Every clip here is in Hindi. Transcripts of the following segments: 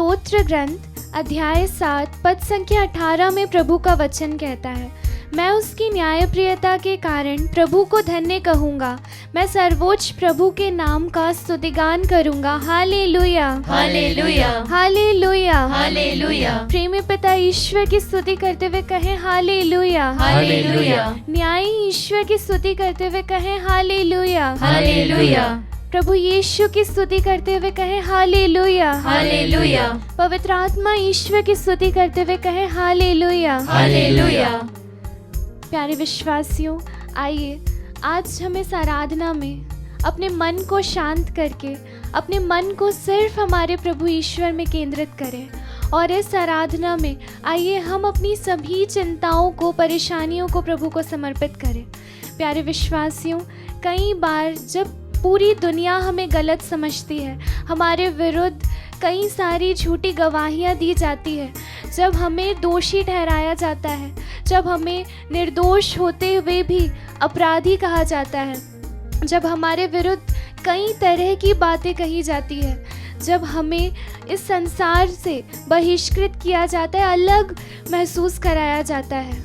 स्तोत्र ग्रंथ अध्याय 7 पद संख्या 18 में प्रभु का वचन कहता है, मैं उसकी न्यायप्रियता के कारण प्रभु को धन्य कहूँगा। मैं सर्वोच्च प्रभु के नाम का स्तुतिगान करूँगा। Hallelujah, hallelujah, hallelujah, hallelujah. प्रेमी पिता ईश्वर की स्तुति करते हुए कहें हालेलुया, हालेलुया। न्यायी ईश्वर की स्तुति करते हुए कहें हालेलुया, हालेलुया। प्रभु यीशु की स्तुति करते हुए कहें हालेलुया, हालेलुया। पवित्र आत्मा ईश्वर की स्तुति करते हुए कहें हालेलुया, हालेलुया। प्यारे विश्वासियों, आइए आज हम इस आराधना में अपने मन को शांत करके अपने मन को सिर्फ हमारे प्रभु ईश्वर में केंद्रित करें और इस आराधना में आइए हम अपनी सभी चिंताओं को, परेशानियों को प्रभु को समर्पित करें। प्यारे विश्वासियों, कई बार जब पूरी दुनिया हमें गलत समझती है, हमारे विरुद्ध कई सारी झूठी गवाहियाँ दी जाती है, जब हमें दोषी ठहराया जाता है, जब हमें निर्दोष होते हुए भी अपराधी कहा जाता है, जब हमारे विरुद्ध कई तरह की बातें कही जाती है, जब हमें इस संसार से बहिष्कृत किया जाता है, अलग महसूस कराया जाता है,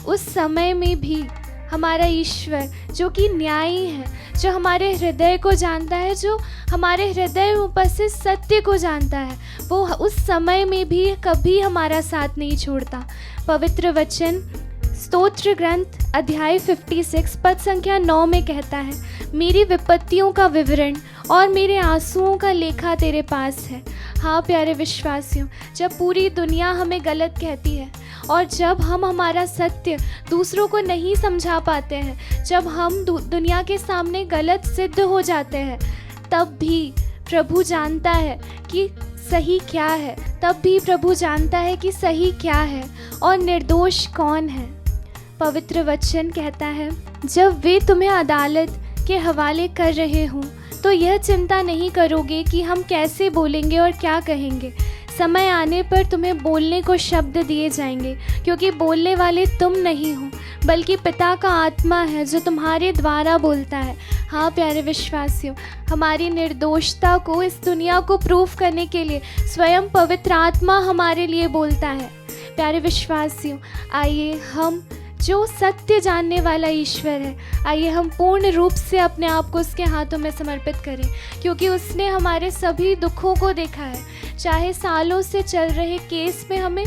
उस समय में भी हमारा ईश्वर जो कि न्यायी है, जो हमारे हृदय को जानता है, जो हमारे हृदय में उपस्थित सत्य को जानता है, वो उस समय में भी कभी हमारा साथ नहीं छोड़ता। पवित्र वचन स्तोत्र ग्रंथ अध्याय 56 पद संख्या 9 में कहता है, मेरी विपत्तियों का विवरण और मेरे आंसुओं का लेखा तेरे पास है। हाँ प्यारे विश्वासियों, जब पूरी दुनिया हमें गलत कहती है और जब हम हमारा सत्य दूसरों को नहीं समझा पाते हैं, जब हम दुनिया के सामने गलत सिद्ध हो जाते हैं, तब भी प्रभु जानता है कि सही क्या है, तब भी प्रभु जानता है कि सही क्या है और निर्दोष कौन है। पवित्र वचन कहता है, जब वे तुम्हें अदालत के हवाले कर रहे हों तो यह चिंता नहीं करोगे कि हम कैसे बोलेंगे और क्या कहेंगे। समय आने पर तुम्हें बोलने को शब्द दिए जाएंगे, क्योंकि बोलने वाले तुम नहीं हो बल्कि पिता का आत्मा है जो तुम्हारे द्वारा बोलता है। हाँ प्यारे विश्वासियों, हमारी निर्दोषता को इस दुनिया को प्रूफ करने के लिए स्वयं पवित्र आत्मा हमारे लिए बोलता है। प्यारे विश्वासियों, आइए हम जो सत्य जानने वाला ईश्वर है, आइए हम पूर्ण रूप से अपने आप को उसके हाथों में समर्पित करें, क्योंकि उसने हमारे सभी दुखों को देखा है। चाहे सालों से चल रहे केस में हमें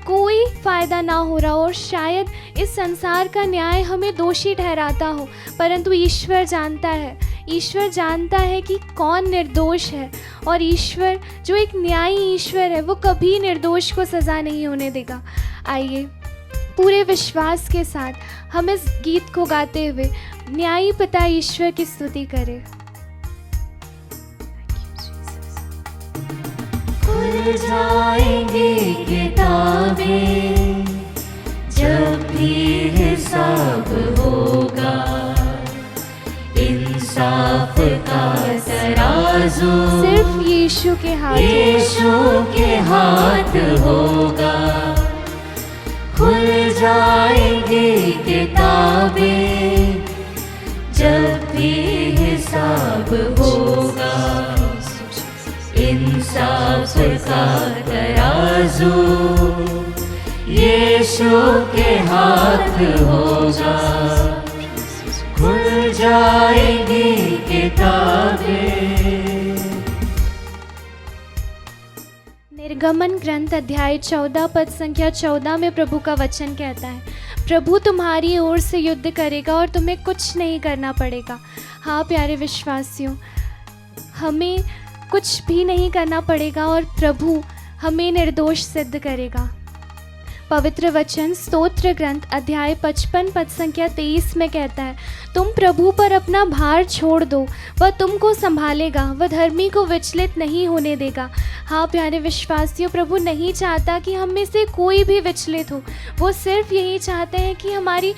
कोई फ़ायदा ना हो रहा हो और शायद इस संसार का न्याय हमें दोषी ठहराता हो, परंतु ईश्वर जानता है, ईश्वर जानता है कि कौन निर्दोष है, और ईश्वर जो एक न्यायी ईश्वर है वो कभी निर्दोष को सज़ा नहीं होने देगा। आइए पूरे विश्वास के साथ हम इस गीत को गाते हुए न्यायी पिता ईश्वर की स्तुति करें। खुल जाएंगी किताबें जब भी हिसाब होगा, इंसाफ का तराजू सिर्फ यीशु के हाथ, यीशु के हाथ होगा। खुल जाएंगी किताबें जब भी हिसाब होगा, इंसाफ का तराजू यीशु के हाथ होगा। खुल जाएंगी किताबें। निर्गमन ग्रंथ अध्याय 14 पद संख्या 14 में प्रभु का वचन कहता है, प्रभु तुम्हारी ओर से युद्ध करेगा और तुम्हें कुछ नहीं करना पड़ेगा। हाँ प्यारे विश्वासियों, हमें कुछ भी नहीं करना पड़ेगा और प्रभु हमें निर्दोष सिद्ध करेगा। पवित्र वचन स्तोत्र ग्रंथ अध्याय 55 पद संख्या 23 में कहता है, तुम प्रभु पर अपना भार छोड़ दो, वह तुमको संभालेगा, वह धर्मी को विचलित नहीं होने देगा। हाँ प्यारे विश्वासियों, प्रभु नहीं चाहता कि हम में से कोई भी विचलित हो, वो सिर्फ यही चाहते हैं कि हमारी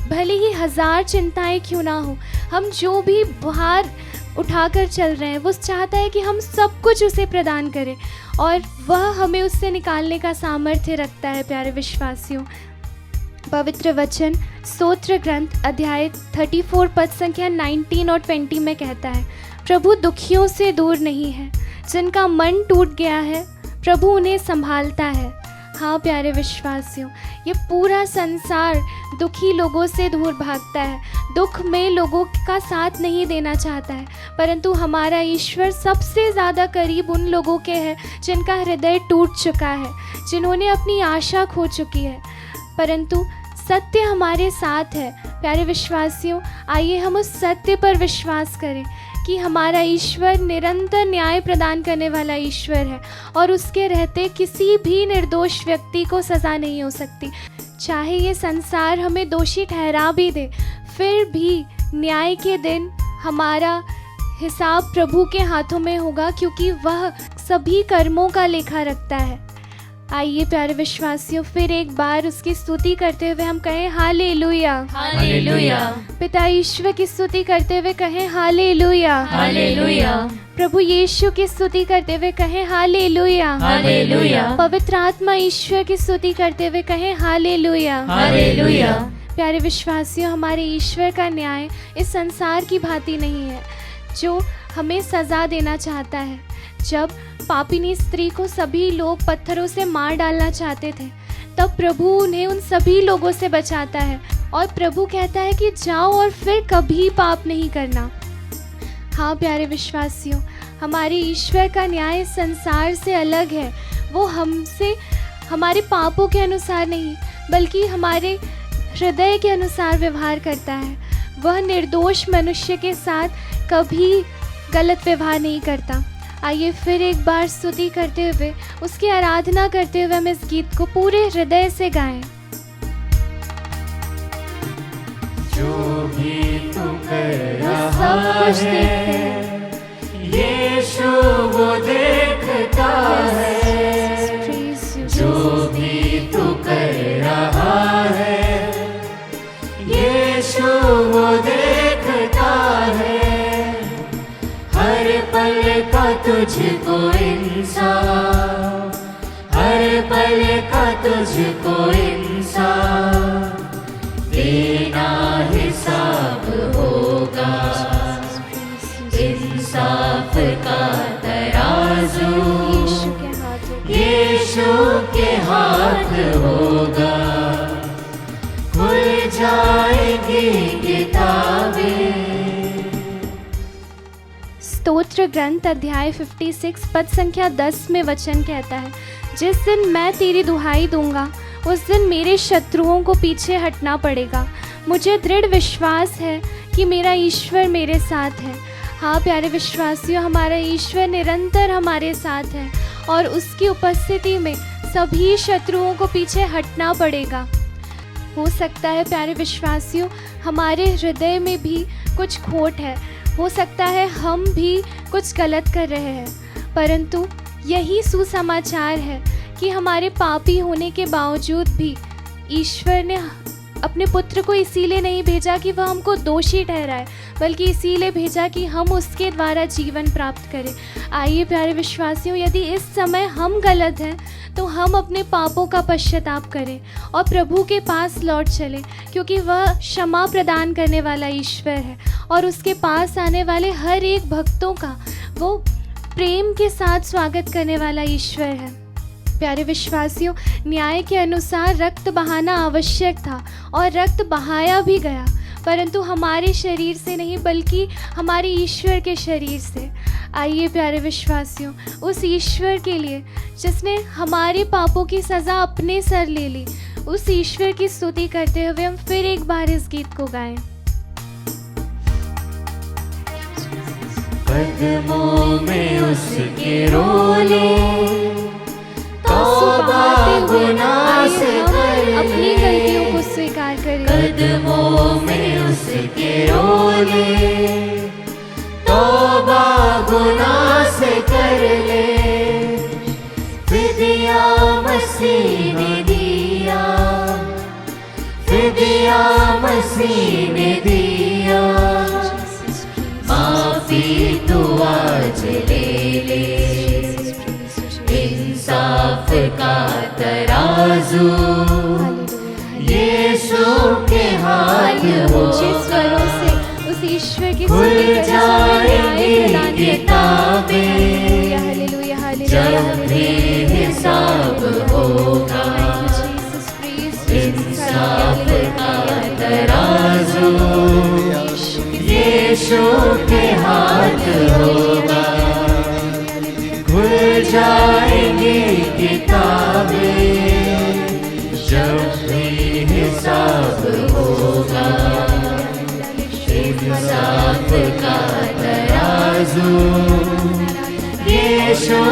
भले ही 1000 चिंताएं क्यों ना हो, हम जो भी भार उठाकर चल रहे हैं वो चाहता है कि हम सब कुछ उसे प्रदान करें और वह हमें उससे निकालने का सामर्थ्य रखता है। प्यारे विश्वासियों, पवित्र वचन स्तोत्र ग्रंथ अध्याय 34 पद संख्या 19 और 20 में कहता है, प्रभु दुखियों से दूर नहीं है, जिनका मन टूट गया है प्रभु उन्हें संभालता है। हाँ प्यारे विश्वासियों, ये पूरा संसार दुखी लोगों से दूर भागता है, दुख में लोगों का साथ नहीं देना चाहता है, परंतु हमारा ईश्वर सबसे ज़्यादा करीब उन लोगों के है जिनका हृदय टूट चुका है, जिन्होंने अपनी आशा खो चुकी है। परंतु सत्य हमारे साथ है। प्यारे विश्वासियों, आइए हम उस सत्य पर विश्वास करें कि हमारा ईश्वर निरंतर न्याय प्रदान करने वाला ईश्वर है और उसके रहते किसी भी निर्दोष व्यक्ति को सज़ा नहीं हो सकती। चाहे ये संसार हमें दोषी ठहरा भी दे, फिर भी न्याय के दिन हमारा हिसाब प्रभु के हाथों में होगा, क्योंकि वह सभी कर्मों का लेखा रखता है। आइए प्यारे विश्वासियों, फिर एक बार उसकी स्तुति करते हुए हम कहें हालेलुया, हालेलुया। पिता ईश्वर की स्तुति करते हुए कहें हालेलुया, हालेलुया। प्रभु यीशु की स्तुति करते हुए कहें हालेलुया, हालेलुया। पवित्र आत्मा ईश्वर की स्तुति करते हुए कहें हालेलुया, हालेलुया। प्यारे विश्वासियों, हमारे ईश्वर का न्याय इस संसार की भांति नहीं है जो हमें सज़ा देना चाहता है। जब पापिनी स्त्री को सभी लोग पत्थरों से मार डालना चाहते थे, तब प्रभु उन्हें उन सभी लोगों से बचाता है और प्रभु कहता है कि जाओ और फिर कभी पाप नहीं करना। हाँ प्यारे विश्वासियों, हमारे ईश्वर का न्याय संसार से अलग है। वो हमसे हमारे पापों के अनुसार नहीं, बल्कि हमारे हृदय के अनुसार व्यवहार करता है। वह निर्दोष मनुष्य के साथ कभी गलत व्यवहार नहीं करता। आइए फिर एक बार स्तुति करते हुए, उसकी आराधना करते हुए हम इस गीत को पूरे हृदय से गाएं। जो भी तू कर सब रहा कुछ देखते है, हैं। यीशु वो देखता है। जो भी तू कर रहा है, यीशु वो देखता है। हर पल का तुझको इंसाफ, हर पल का तुझको इंसाफ देना हिसाब होगा। इंसाफ का तराजू यीशु के हाथ होगा। खुल जाएगी किताबें। स्तोत्र ग्रंथ अध्याय 56 पद संख्या 10 में वचन कहता है, जिस दिन मैं तेरी दुहाई दूंगा, उस दिन मेरे शत्रुओं को पीछे हटना पड़ेगा। मुझे दृढ़ विश्वास है कि मेरा ईश्वर मेरे साथ है। हाँ प्यारे विश्वासियों, हमारा ईश्वर निरंतर हमारे साथ है और उसकी उपस्थिति में सभी शत्रुओं को पीछे हटना पड़ेगा। हो सकता है प्यारे विश्वासियों, हमारे हृदय में भी कुछ खोट है, हो सकता है हम भी कुछ गलत कर रहे हैं, परंतु यही सुसमाचार है कि हमारे पापी होने के बावजूद भी ईश्वर ने अपने पुत्र को इसीलिए नहीं भेजा कि वह हमको दोषी ठहराए, बल्कि इसीलिए भेजा कि हम उसके द्वारा जीवन प्राप्त करें। आइए प्यारे विश्वासियों, यदि इस समय हम गलत हैं तो हम अपने पापों का पश्चाताप करें और प्रभु के पास लौट चलें, क्योंकि वह क्षमा प्रदान करने वाला ईश्वर है और उसके पास आने वाले हर एक भक्तों का वो प्रेम के साथ स्वागत करने वाला ईश्वर है। प्यारे विश्वासियों, न्याय के अनुसार रक्त बहाना आवश्यक था और रक्त बहाया भी गया, परंतु हमारे शरीर से नहीं, बल्कि हमारे ईश्वर के शरीर से। आइए प्यारे विश्वासियों, उस ईश्वर के लिए जिसने हमारे पापों की सज़ा अपने सर ले ली, उस ईश्वर की स्तुति करते हुए हम फिर एक बार इस गीत को गाएं। कदमों में उसके रोले, अपनी गलतियों को स्वीकार करें। कदमों में उसके रोले, तौबा गुनाह से कर ले। फिदिया मसीह ने दिया, फिदिया मसीह ने दिया। माफी तू आज ले ले। इंसाफ का तराजू यीशु के हाथ ऊंचे स्वरों से उस ईश्वर की खुल जाएगी किताबें। Hallelujah, hallelujah, hallelujah. जब भी यीशु के हाथ होगा, खुल जाएंगी किताबें जब भी हिसाब होगा। इंसाफ का तराजू यीशु